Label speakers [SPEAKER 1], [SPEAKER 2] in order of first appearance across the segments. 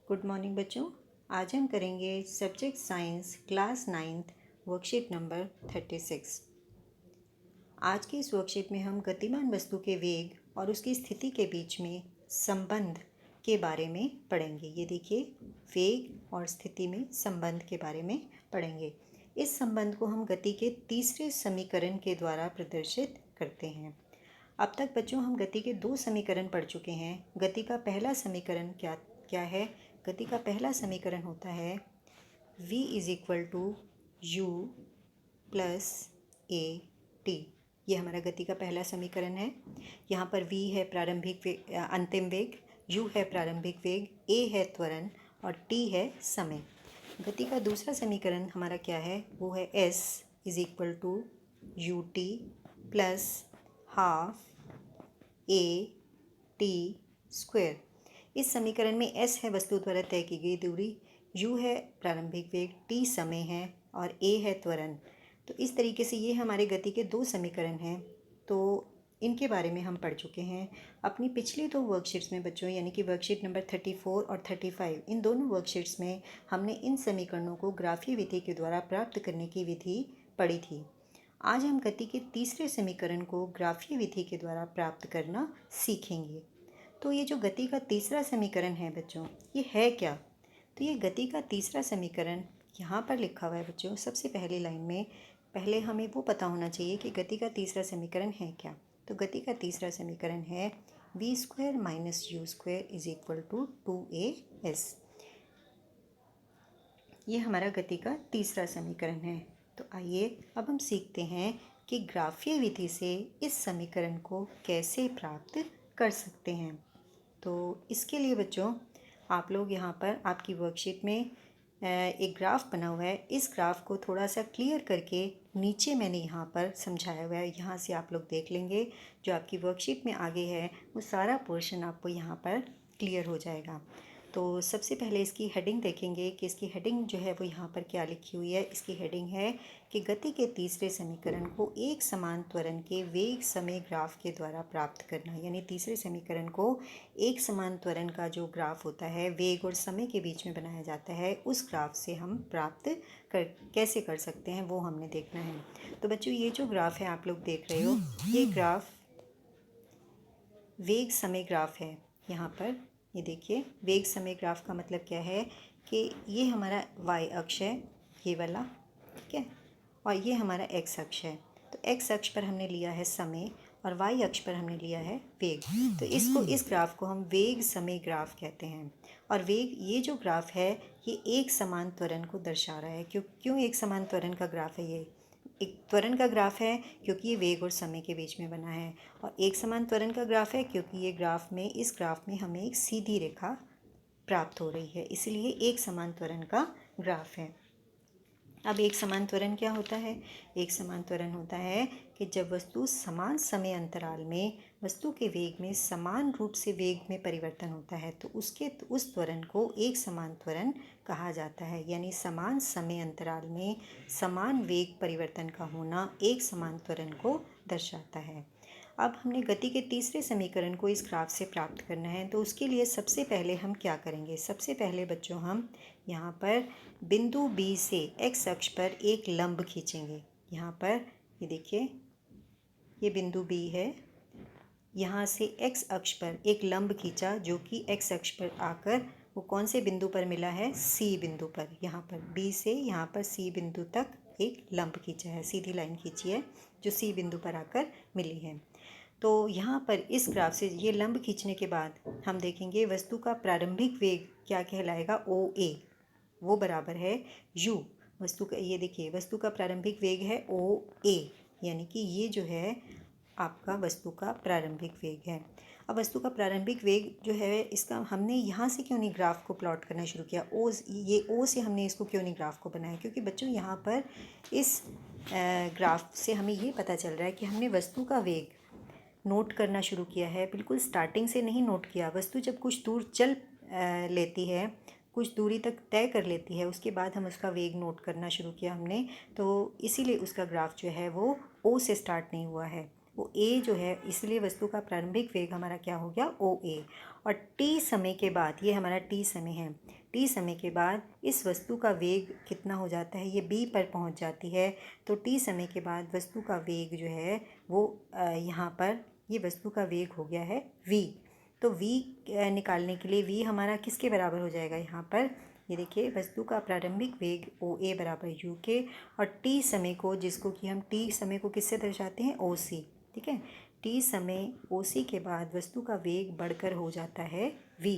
[SPEAKER 1] Good morning बच्चों। आज हम करेंगे subject science class 9th worksheet number 36। आज की इस वर्कशीट में हम गतिमान वस्तु के वेग और उसकी स्थिति के बीच में संबंध के बारे में पढ़ेंगे। ये देखिए, वेग और स्थिति में संबंध के बारे में पढ़ेंगे। इस संबंध को हम गति के तीसरे समीकरण के द्वारा प्रदर्शित करते हैं। अब तक बच्चों हम गति के दो समीकरण पढ़ चुके हैं। गति का पहला समीकरण क्या है? गति का पहला समीकरण होता है v is equal to u plus a t. ये हमारा गति का पहला समीकरण है। यहाँ पर v है प्रारंभिक वेग, अंतिम वेग, u है प्रारंभिक वेग, a है त्वरण और t है समय। गति का दूसरा समीकरण हमारा क्या है? वो है s is equal to u t plus half a t square. इस समीकरण में s है वस्तु द्वारा तय की गई दूरी, u है प्रारंभिक वेग, t समय है और a है त्वरण। तो इस तरीके से ये हमारे गति के दो समीकरण हैं। तो इनके बारे में हम पढ़ चुके हैं अपनी पिछली दो वर्कशीट्स में बच्चों, यानी कि वर्कशीट नंबर 34 और 35। इन दोनों वर्कशीट्स में हमने इन समीकरणों को ग्राफीय विधि के द्वारा प्राप्त करने की विधि पढ़ी थी। आज हम गति के तीसरे समीकरण को ग्राफीय विधि के द्वारा प्राप्त करना सीखेंगे। तो ये जो गति का तीसरा समीकरण है बच्चों, ये है क्या? तो ये गति का तीसरा समीकरण यहाँ पर लिखा हुआ है बच्चों। सबसे पहली लाइन में पहले हमें वो पता होना चाहिए कि गति का तीसरा समीकरण है क्या। तो गति का तीसरा समीकरण है v square minus u square is equal to 2as। ये हमारा गति का तीसरा समीकरण है। तो आइए अब हम सीखते हैं कि ग्राफीय विधि से इस समीकरण को कैसे प्राप्त कर सकते हैं। तो इसके लिए बच्चों आप लोग यहाँ पर आपकी वर्कशीट में एक ग्राफ बना हुआ है। इस ग्राफ को थोड़ा सा क्लियर करके नीचे मैंने यहाँ पर समझाया हुआ है, यहाँ से आप लोग देख लेंगे। जो आपकी वर्कशीट में आगे है वो सारा पोर्शन आपको यहाँ पर क्लियर हो जाएगा। तो सबसे पहले इसकी हेडिंग देखेंगे कि इसकी हेडिंग जो है वो यहाँ पर क्या लिखी हुई है। इसकी हेडिंग है कि गति के तीसरे समीकरण को एक समान त्वरण के वेग समय ग्राफ के द्वारा प्राप्त करना। यानी तीसरे समीकरण को एक समान त्वरण का जो ग्राफ होता है, वेग और समय के बीच में बनाया जाता है, उस ग्राफ से हम प्राप्त कैसे कर सकते हैं वो हमने देखना है। तो बच्चों ये जो ग्राफ है आप लोग देख रहे हो, ये ग्राफ वेग समय ग्राफ है। यहाँ पर ये देखिए, वेग समय ग्राफ का मतलब क्या है कि ये हमारा y अक्ष है, ये वाला, ठीक है, और ये हमारा x अक्ष है। तो x अक्ष पर हमने लिया है समय और y अक्ष पर हमने लिया है वेग। तो इस ग्राफ को हम वेग समय ग्राफ कहते हैं। और वेग, ये जो ग्राफ है ये एक समान त्वरण को दर्शा रहा है। क्यों एक समान त्वरण का ग्राफ है? ये एक त्वरण का ग्राफ है क्योंकि ये वेग और समय के बीच में बना है, और एक समान त्वरण का ग्राफ है क्योंकि ये इस ग्राफ में हमें एक सीधी रेखा प्राप्त हो रही है, इसलिए एक समान त्वरण का ग्राफ है। अब एक समान त्वरण क्या होता है? एक समान त्वरण होता है कि जब वस्तु समान समय अंतराल में वस्तु के वेग में समान रूप से वेग में परिवर्तन होता है तो उस त्वरण को एक समान त्वरण कहा जाता है। यानी समान समय अंतराल में समान वेग परिवर्तन का होना एक समान त्वरण को दर्शाता है। अब हमने गति के तीसरे समीकरण को इस ग्राफ से प्राप्त करना है। तो उसके लिए सबसे पहले हम क्या करेंगे? सबसे पहले बच्चों हम यहाँ पर बिंदु B से x अक्ष पर एक लंब खींचेंगे। यहाँ पर ये देखिए, ये बिंदु B है। यहाँ से x अक्ष पर एक लंब खींचा जो कि x अक्ष पर आकर वो कौन से बिंदु पर मिला है? C बिंदु पर। यहाँ पर B से यहाँ पर C बिंदु तक एक लंब खींचा है, सीधी लाइन खींची है जो C बिंदु पर आकर मिली है। तो यहाँ पर इस ग्राफ से ये लंब खींचने के बाद हम देखेंगे वस्तु का प्रारंभिक वेग क्या कहलाएगा? OA। वो बराबर है u। वस्तु का, ये देखिए, वस्तु का प्रारंभिक वेग है OA, यानी कि ये जो है आपका वस्तु का प्रारंभिक वेग है। अब वस्तु का प्रारंभिक वेग जो है, इसका हमने यहाँ से क्यों नहीं ग्राफ को प्लॉट करना शुरू किया? ये O से हमने इसको क्यों नहीं ग्राफ को बनाया? क्योंकि बच्चों यहाँ पर इस ग्राफ से हमें ये पता चल रहा है कि हमने वस्तु का वेग नोट करना शुरू किया है। बिल्कुल स्टार्टिंग से नहीं नोट किया। वस्तु जब कुछ दूर चल लेती है, कुछ दूरी तक तय कर लेती है, उसके बाद हम उसका वेग नोट करना शुरू किया हमने। तो इसीलिए उसका ग्राफ जो है वो O से स्टार्ट नहीं हुआ है, वो A जो है, इसलिए वस्तु का प्रारंभिक वेग हमारा क्या हो गया? OA। और टी समय के बाद, ये हमारा टी समय है, टी समय के बाद इस वस्तु का वेग कितना हो जाता है, ये बी पर पहुंच जाती है। तो टी समय के बाद वस्तु का वेग जो है वो यहाँ पर ये वस्तु का वेग हो गया है v। तो v निकालने के लिए v हमारा किसके बराबर हो जाएगा, यहाँ पर ये देखिए वस्तु का प्रारंभिक वेग ओ ए बराबर यू के, और टी समय को, जिसको कि हम टी समय को किससे दर्शाते हैं, ओ सी। ठीक है, टी समय ओ सी के बाद वस्तु का वेग बढ़कर हो जाता है v।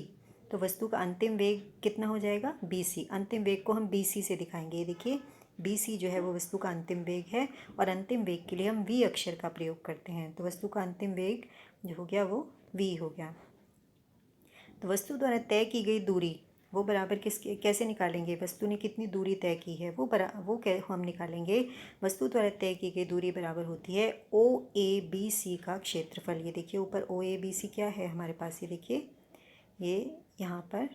[SPEAKER 1] तो वस्तु का अंतिम वेग कितना हो जाएगा, बी सी। अंतिम वेग को हम बी सी से दिखाएंगे। ये देखिए बी सी जो है वो वस्तु का अंतिम वेग है, और अंतिम वेग के लिए हम v अक्षर का प्रयोग करते हैं। तो वस्तु का अंतिम वेग जो हो गया वो v हो गया। तो वस्तु द्वारा तय की गई दूरी वो बराबर किसके, कैसे निकालेंगे, वस्तु ने कितनी दूरी तय की है वो हम निकालेंगे। वस्तु द्वारा तय की गई दूरी बराबर होती है ओ ए बी सी का क्षेत्रफल। ये देखिए ऊपर ओ ए बी सी क्या है हमारे पास, ये देखिए ये यहाँ पर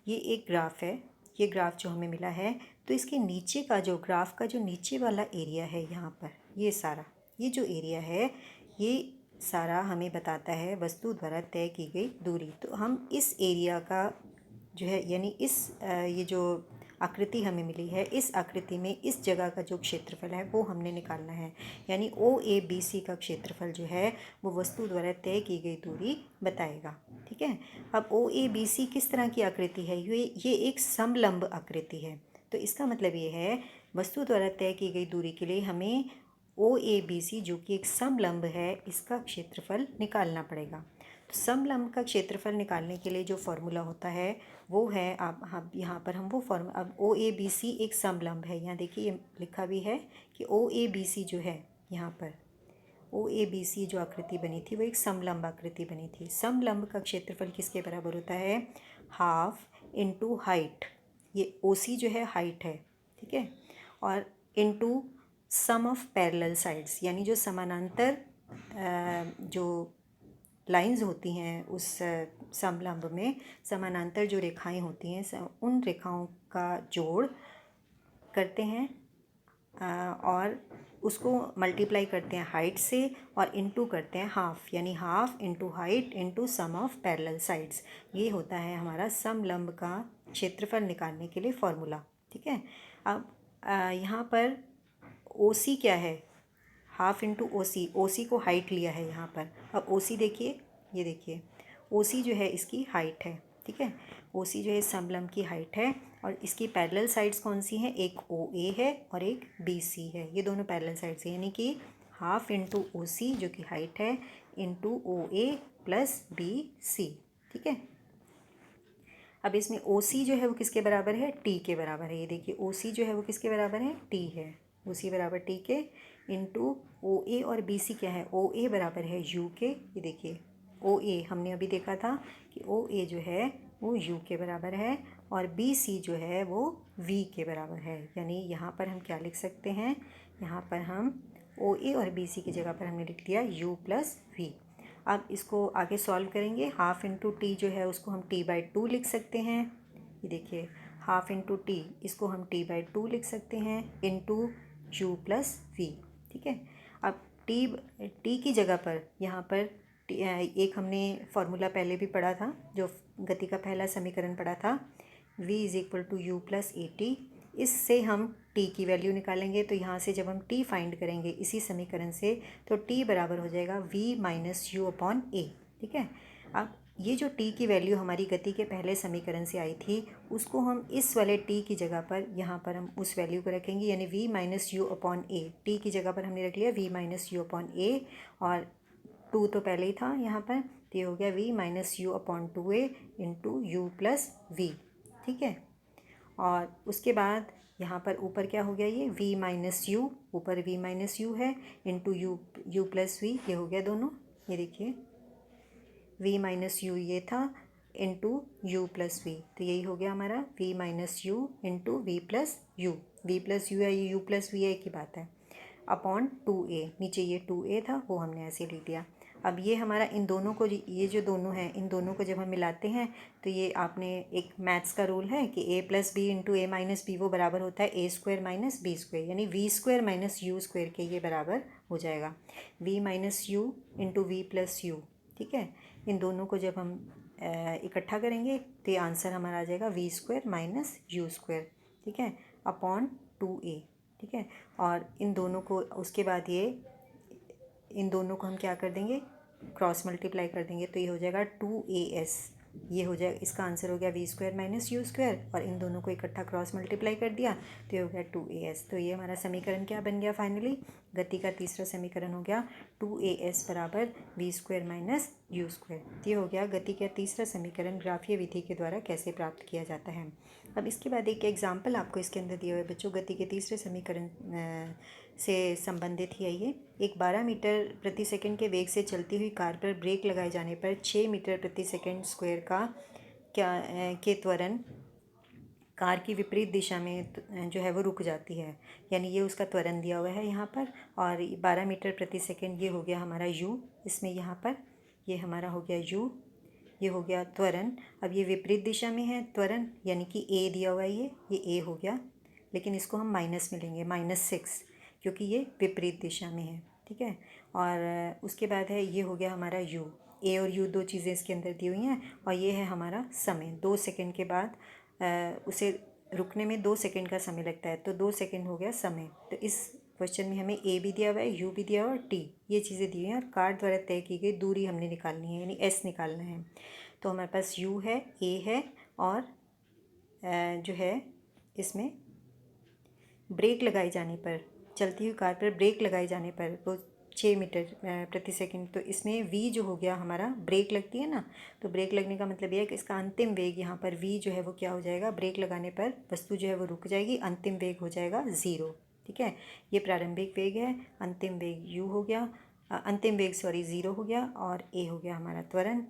[SPEAKER 1] ये एक ग्राफ है, ये ग्राफ जो हमें मिला है, तो इसके नीचे का जो ग्राफ का जो नीचे वाला एरिया है यहाँ पर, ये सारा ये जो एरिया है ये सारा हमें बताता है वस्तु द्वारा तय की गई दूरी। तो हम इस एरिया का जो है, यानी इस ये जो आकृति हमें मिली है, इस आकृति में इस जगह का जो क्षेत्रफल है वो हमने निकालना है। यानी ओ ए बी सी का क्षेत्रफल जो है वो वस्तु द्वारा तय की गई दूरी बताएगा। ठीक है, अब ओ ए बी सी किस तरह की आकृति है, ये एक समलंब आकृति है। तो इसका मतलब ये है वस्तु द्वारा तय की गई दूरी के लिए हमें ओ ए बी सी जो कि एक समलंब है, इसका क्षेत्रफल निकालना पड़ेगा। तो समलंब का क्षेत्रफल निकालने के लिए जो फॉर्मूला होता है वो है, आप यहाँ पर हम वो फॉर्मूला, अब ओ ए बी सी एक समलंब है, यहाँ देखिए ये लिखा भी है कि ओ ए बी सी जो है, यहाँ पर ओ ए बी सी जो आकृति बनी थी वो एक समलंब आकृति बनी थी। समलंब का क्षेत्रफल किसके बराबर होता है, हाफ इंटू हाइट, ये ओ सी जो है हाइट है, ठीक है, और into sum of parallel sides, यानी जो समानांतर जो लाइंस होती हैं उस समलंब में, समानांतर जो रेखाएं होती हैं उन रेखाओं का जोड़ करते हैं और उसको मल्टीप्लाई करते हैं हाइट से, और इनटू करते हैं हाफ, यानी half into height into sum of parallel sides. ये होता है हमारा समलंब का क्षेत्रफल निकालने के लिए फॉर्मूला। ठीक है, अब यहाँ पर ओ सी क्या है, हाफ इंटू ओ सी, ओ सी को हाइट लिया है यहाँ पर। अब ओ सी देखिए, ये देखिए ओ सी जो है इसकी हाइट है। ठीक है, ओ सी जो है समलंब की हाइट है, और इसकी पैरेलल साइड्स कौन सी हैं, एक ओ ए है और एक बी सी है, ये दोनों पैरेलल साइड्स हैं, यानी कि हाफ इंटू ओ सी जो कि हाइट है इंटू ओ ए प्लस बी सी। ठीक है, अब इसमें ओ सी जो है वो किसके बराबर है, टी के बराबर है। ये देखिए ओ सी जो है वो किसके बराबर है, टी है, ओ सी बराबर टी के, इंटू ओ ए और बी सी क्या है, ओ ए बराबर है यू के। ये देखिए ओ ए हमने अभी देखा था कि ओ ए जो है वो यू के बराबर है, और बी सी जो है वो वी के बराबर है। यानी यहाँ पर हम क्या लिख सकते हैं, यहाँ पर हम ओ ए और बी सी की जगह पर हमने लिख दिया यू प्लस वी। अब इसको आगे सॉल्व करेंगे, हाफ इंटू टी जो है उसको हम टी बाई टू लिख सकते हैं। ये देखिए हाफ इंटू टी, इसको हम टी बाई टू लिख सकते हैं इंटू यू प्लस वी। ठीक है, अब टी की जगह पर यहाँ पर एक हमने फार्मूला पहले भी पढ़ा था, जो गति का पहला समीकरण पढ़ा था, v is equal to u plus a t. इससे हम t की वैल्यू निकालेंगे। तो यहाँ से जब हम t फाइंड करेंगे इसी समीकरण से, तो t बराबर हो जाएगा v माइनस यू अपॉन ए। ठीक है, अब ये जो t की वैल्यू हमारी गति के पहले समीकरण से आई थी, उसको हम इस वाले t की जगह पर यहाँ पर हम उस वैल्यू को रखेंगे, यानी v माइनस यू अपॉन ए। टी की जगह पर हमने रख लिया v माइनस यू अपॉन ए, और टू तो पहले ही था यहाँ पर, तो ये हो गया v minus u upon two a into u plus v. ठीक है, और उसके बाद यहाँ पर ऊपर क्या हो गया, ये v माइनस यू, ऊपर v माइनस यू है इंटू यू प्लस वी, ये हो गया दोनों। ये देखिए v माइनस यू ये था इंटू यू प्लस वी, तो यही हो गया हमारा v minus u into v plus u. V plus u है, ये यू प्लस वी है, एक ही बात है, अपॉन टू ए। नीचे ये टू ए था वो हमने ऐसे लिख दिया। अब ये हमारा इन दोनों को, ये जो दोनों हैं इन दोनों को जब हम मिलाते हैं, तो ये आपने एक मैथ्स का रूल है कि a plus b into a minus b वो बराबर होता है a square minus b square, यानी v square minus u square के ये बराबर हो जाएगा, v minus u into v plus u. ठीक है, इन दोनों को जब हम इकट्ठा करेंगे तो ये आंसर हमारा आ जाएगा v² माइनस u², ठीक है, अपॉन 2a, ठीक है। और इन दोनों को उसके बाद इन दोनों को हम क्या कर देंगे, क्रॉस मल्टीप्लाई कर देंगे, तो ये हो जाएगा 2as, ये हो जाएगा, इसका आंसर हो गया v² माइनस u², और इन दोनों को इकट्ठा क्रॉस मल्टीप्लाई कर दिया तो ये हो गया 2as। तो ये हमारा समीकरण क्या बन गया, फाइनली गति का तीसरा समीकरण हो गया 2as बराबर v² माइनस u²। ये हो गया गति का तीसरा समीकरण ग्राफीय विधि के द्वारा कैसे प्राप्त किया जाता है। अब इसके बाद एक एग्जाम्पल आपको इसके अंदर दिया हुआ है बच्चों, गति के तीसरे समीकरण से संबंधित ही है ये। एक 12 मीटर प्रति सेकंड के वेग से चलती हुई कार पर ब्रेक लगाए जाने पर 6 मीटर प्रति सेकंड स्क्वायर के त्वरण कार की विपरीत दिशा में जो है वो रुक जाती है, यानी ये उसका त्वरण दिया हुआ है यहाँ पर। और 12 मीटर प्रति सेकंड ये हो गया हमारा u, इसमें यहाँ पर ये हमारा हो गया u, ये हो गया त्वरण। अब ये विपरीत दिशा में है त्वरण, यानी कि a दिया हुआ है, ये a हो गया, लेकिन इसको हम माइनस में लेंगे, -6, क्योंकि ये विपरीत दिशा में है, ठीक है। और उसके बाद है ये हो गया हमारा u, a और u दो चीज़ें इसके अंदर दी हुई हैं, और ये है हमारा समय, 2 सेकंड के बाद उसे रुकने में 2 सेकंड का समय लगता है, तो 2 सेकंड हो गया समय। तो इस क्वेश्चन में हमें a भी दिया हुआ है, u भी दिया हुआ है और t, ये चीज़ें दी हुई हैं, और कार द्वारा तय की गई दूरी हमने निकालनी है, यानी s निकालना है। तो हमारे पास u है, a है, और जो है इसमें ब्रेक लगाए जाने पर, चलती हुई कार पर ब्रेक लगाए जाने पर वो 6 मीटर प्रति सेकंड, तो इसमें v जो हो गया हमारा, ब्रेक लगती है ना, तो ब्रेक लगने का मतलब यह है कि इसका अंतिम वेग यहाँ पर v जो है वो क्या हो जाएगा, ब्रेक लगाने पर वस्तु जो है वो रुक जाएगी, अंतिम वेग हो जाएगा 0, ठीक है। ये प्रारंभिक वेग है, अंतिम वेग u हो गया, अंतिम वेग 0 हो गया, और a हो गया हमारा त्वरण,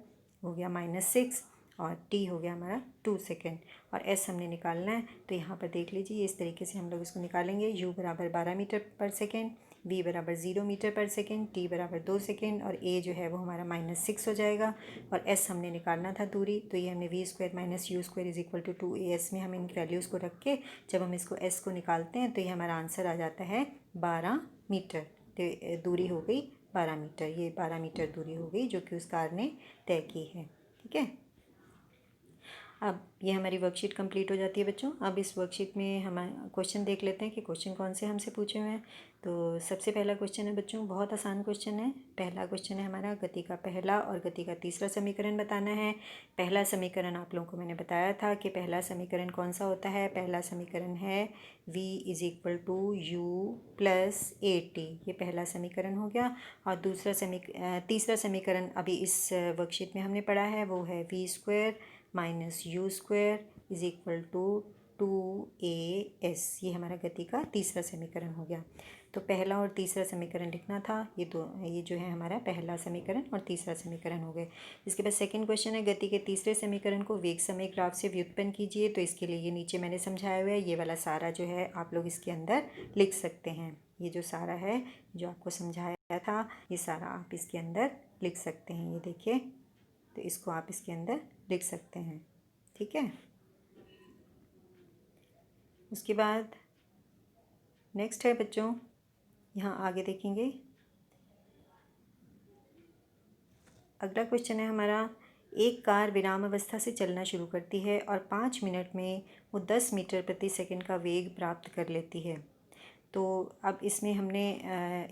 [SPEAKER 1] हो गया -6, और t हो गया हमारा 2 सेकेंड, और s हमने निकालना है। तो यहाँ पर देख लीजिए, इस तरीके से हम लोग इसको निकालेंगे। u बराबर 12 मीटर पर सेकेंड, v बराबर 0 मीटर पर सेकेंड, t बराबर 2 सेकेंड, और a जो है वो हमारा -6 हो जाएगा, और s हमने निकालना था दूरी, तो ये हमने v² minus u² is equal to 2as में हम इन वैल्यूज़ को रख के जब हम इसको s को निकालते हैं तो ये हमारा आंसर आ जाता है 12 मीटर। तो दूरी हो गई 12 मीटर, ये 12 मीटर दूरी हो गई जो कि उस कार ने तय की है, ठीक है। अब ये हमारी वर्कशीट कंप्लीट हो जाती है बच्चों। अब इस वर्कशीट में हम क्वेश्चन देख लेते हैं कि क्वेश्चन कौन से हमसे पूछे हुए हैं। तो सबसे पहला क्वेश्चन है बच्चों, बहुत आसान क्वेश्चन है। पहला क्वेश्चन है हमारा, गति का पहला और गति का तीसरा समीकरण बताना है। पहला समीकरण आप लोगों को मैंने बताया था कि पहला समीकरण कौन सा होता है। पहला समीकरण है v is equal to u plus at, ये पहला समीकरण हो गया। और तीसरा समीकरण अभी इस वर्कशीट में हमने पढ़ा है, वो है v² minus u² is equal to 2as, ये हमारा गति का तीसरा समीकरण हो गया। तो पहला और तीसरा समीकरण लिखना था, ये जो है हमारा पहला समीकरण और तीसरा समीकरण हो गए। इसके बाद सेकंड क्वेश्चन है, गति के तीसरे समीकरण को वेग समय ग्राफ से व्युत्पन्न कीजिए। तो इसके लिए ये नीचे मैंने समझाया हुआ है, ये वाला सारा जो है आप लोग इसके अंदर लिख सकते हैं। ये जो सारा है जो आपको समझाया था, ये सारा आप इसके अंदर लिख सकते हैं, ये देखिए, तो इसको आप इसके अंदर लिख सकते हैं, ठीक है। उसके बाद नेक्स्ट है बच्चों, यहाँ आगे देखेंगे, अगला क्वेश्चन है हमारा, एक कार विराम अवस्था से चलना शुरू करती है और 5 मिनट में वो 10 मीटर प्रति सेकंड का वेग प्राप्त कर लेती है। तो अब इसमें हमने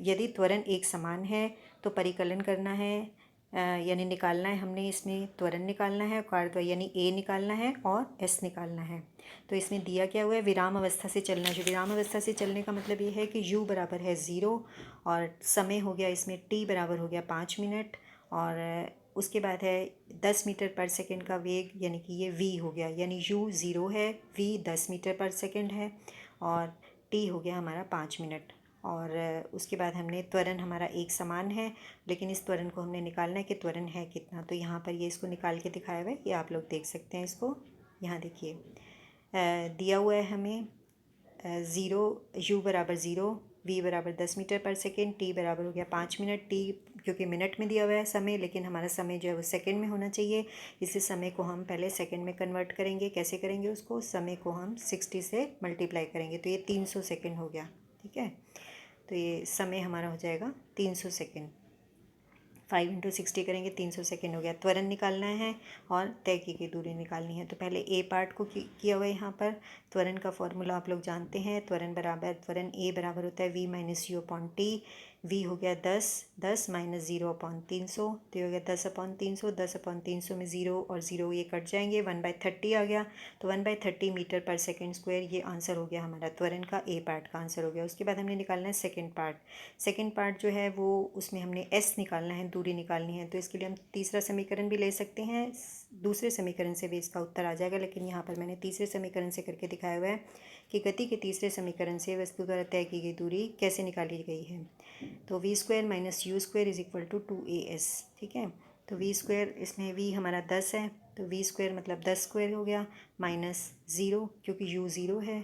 [SPEAKER 1] यदि त्वरण एक समान है तो परिकलन करना है, यानी निकालना है, हमने इसमें त्वरण निकालना है, कार यानी a निकालना है और s निकालना है। तो इसमें दिया क्या हुआ है, विराम अवस्था से चलना। जो विराम अवस्था से चलने का मतलब ये है कि u बराबर है 0, और समय हो गया इसमें t बराबर हो गया 5 मिनट, और उसके बाद है 10 मीटर पर सेकंड का वेग, यानी कि ये v हो गया, यानी u 0 है, v 10 मीटर पर सेकंड है, और t हो गया हमारा 5 मिनट। और उसके बाद हमने त्वरण हमारा एक समान है, लेकिन इस त्वरण को हमने निकालना है कि त्वरण है कितना। तो यहाँ पर ये इसको निकाल के दिखाया हुआ है, ये आप लोग देख सकते हैं इसको। यहाँ देखिए दिया हुआ है हमें 0, u बराबर 0, v बराबर 10 मीटर पर सेकेंड, t बराबर हो गया 5 मिनट। t क्योंकि मिनट में दिया हुआ है समय, लेकिन हमारा समय जो है वो सेकंड में होना चाहिए, इसलिए समय को हम पहले सेकंड में कन्वर्ट करेंगे। कैसे करेंगे उसको, समय को हम 60 से मल्टीप्लाई करेंगे, तो ये 300 सेकेंड हो गया, ठीक है। तो ये समय हमारा हो जाएगा 300 सेकेंड। 5 इंटू 60 करेंगे 300 सेकेंड हो गया। त्वरण निकालना है और तय की गई दूरी निकालनी है। तो पहले ए पार्ट को किया हुआ है यहाँ पर। त्वरण का फॉर्मूला आप लोग जानते हैं, त्वरण ए बराबर होता है v minus u upon t. V हो गया 10 माइनस 0/300, तो ये हो गया 10/300। 10/300 में 0 और 0 ये कट जाएंगे, 1/30 आ गया। तो 1/30 मीटर पर सेकेंड स्क्वायर, ये आंसर हो गया हमारा त्वरण का ए पार्ट का आंसर हो गया। उसके बाद हमने निकालना है सेकेंड पार्ट। सेकेंड पार्ट जो है वो उसमें हमने एस निकालना है, दूरी निकालनी है। तो इसके लिए हम तीसरा समीकरण भी ले सकते हैं, दूसरे समीकरण से भी इसका उत्तर आ जाएगा, लेकिन यहाँ पर मैंने तीसरे समीकरण से करके दिखाया हुआ है कि गति के तीसरे समीकरण से वस्तु द्वारा तय की गई दूरी कैसे निकाली गई है। तो v square minus u square is equal to 2AS। ठीक है, तो वी स्क्वायर, इसमें वी हमारा 10 है, तो वी स्क्वायर मतलब 10 स्क्वायर हो गया, माइनस 0 क्योंकि यू 0 है,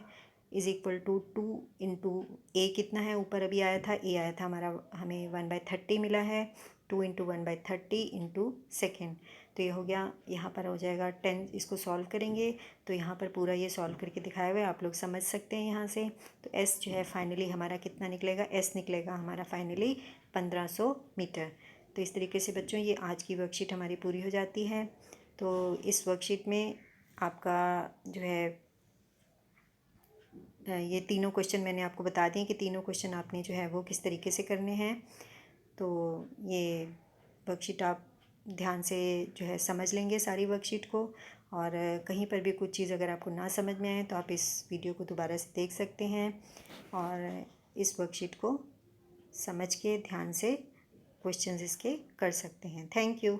[SPEAKER 1] इज इक्वल टू 2 इंटू ए कितना है, ऊपर अभी आया था ए आया था हमारा, हमें 1/30 मिला है। 2 इंटू 1/30 इंटू सेकेंड, तो ये हो गया, यहाँ पर हो जाएगा 10। इसको सॉल्व करेंगे तो यहाँ पर पूरा ये सॉल्व करके दिखाया हुआ है, आप लोग समझ सकते हैं यहाँ से। तो एस जो है फाइनली हमारा कितना निकलेगा, एस निकलेगा हमारा फाइनली 1500 मीटर। तो इस तरीके से बच्चों ये आज की वर्कशीट हमारी पूरी हो जाती है। तो इस वर्कशीट में आपका जो है ये तीनों क्वेश्चन मैंने आपको बता दिए कि तीनों क्वेश्चन आपने जो है वो किस तरीके से करने हैं। तो ये वर्कशीट आप ध्यान से जो है समझ लेंगे सारी वर्कशीट को, और कहीं पर भी कुछ चीज़ अगर आपको ना समझ में आए तो आप इस वीडियो को दोबारा से देख सकते हैं और इस वर्कशीट को समझ के ध्यान से क्वेश्चंस इसके कर सकते हैं। Thank you.